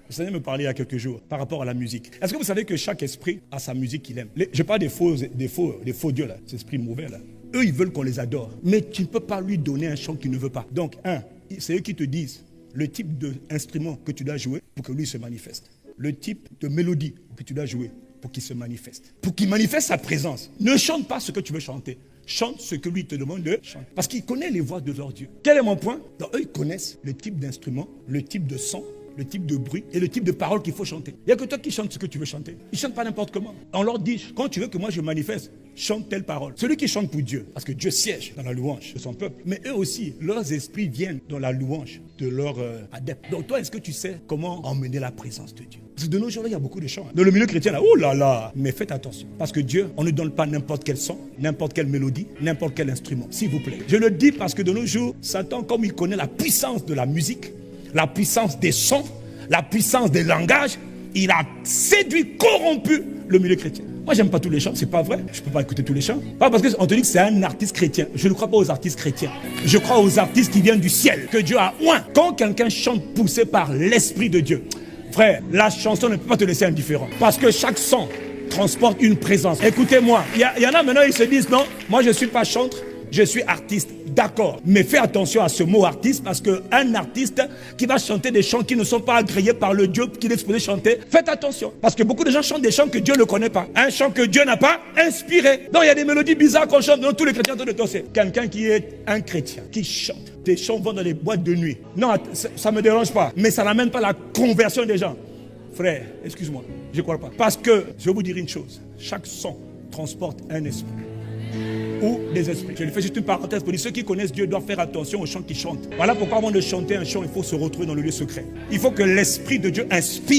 Le Seigneur me parlait il y a quelques jours par rapport à la musique. Est-ce que vous savez que chaque esprit a sa musique qu'il aime? Je parle des faux dieux là, ces esprits mauvais là. Eux, ils veulent qu'on les adore. Mais tu ne peux pas lui donner un chant qu'il ne veut pas. Donc, c'est eux qui te disent le type d'instrument que tu dois jouer pour que lui se manifeste. Le type de mélodie que tu dois jouer pour qu'il se manifeste. Pour qu'il manifeste sa présence. Ne chante pas ce que tu veux chanter. Chante ce que lui te demande de chanter. Parce qu'il connaît les voix de leur Dieu. Quel est mon point? Donc, eux, ils connaissent le type d'instrument, le type de son, le type de bruit et le type de parole qu'il faut chanter. Il n'y a que toi qui chantes ce que tu veux chanter. Ils ne chantent pas n'importe comment. On leur dit, quand tu veux que moi je manifeste, chante telle parole. Celui qui chante pour Dieu, parce que Dieu siège dans la louange de son peuple. Mais eux aussi, leurs esprits viennent dans la louange de leurs adeptes. Donc toi, est-ce que tu sais comment emmener la présence de Dieu? Parce que de nos jours, il y a beaucoup de chants. Dans le milieu chrétien, là, oh là là. Mais faites attention. Parce que Dieu, on ne donne pas n'importe quel son, n'importe quelle mélodie, n'importe quel instrument. S'il vous plaît. Je le dis parce que de nos jours, Satan, comme il connaît la puissance de la musique, la puissance des sons, la puissance des langages, il a séduit, corrompu le milieu chrétien. Moi, j'aime pas tous les chants, c'est pas vrai. Je peux pas écouter tous les chants. Pas parce qu'on te dit que c'est un artiste chrétien. Je ne crois pas aux artistes chrétiens. Je crois aux artistes qui viennent du ciel, que Dieu a oint. Quand quelqu'un chante poussé par l'Esprit de Dieu, frère, la chanson ne peut pas te laisser indifférent. Parce que chaque son transporte une présence. Écoutez-moi, il y en a maintenant, ils se disent, non, moi je suis pas chanteur, je suis artiste. D'accord, mais fais attention à ce mot artiste parce qu'un artiste qui va chanter des chants qui ne sont pas agréés par le Dieu qu'il est supposé chanter, faites attention. Parce que beaucoup de gens chantent des chants que Dieu ne connaît pas. Un chant que Dieu n'a pas inspiré. Donc il y a des mélodies bizarres qu'on chante. Donc tous les chrétiens sont de danser. Quelqu'un qui est un chrétien, qui chante. Des chants vont dans les boîtes de nuit. Non, ça ne me dérange pas. Mais ça n'amène pas la conversion des gens. Frère, excuse-moi, je ne crois pas. Parce que, je vais vous dire une chose. Chaque son transporte un esprit. Ou des esprits. Je lui fais juste une parenthèse pour dire ceux qui connaissent Dieu doivent faire attention aux chants qu'ils chantent. Voilà pourquoi avant de chanter un chant, il faut se retrouver dans le lieu secret. Il faut que l'Esprit de Dieu inspire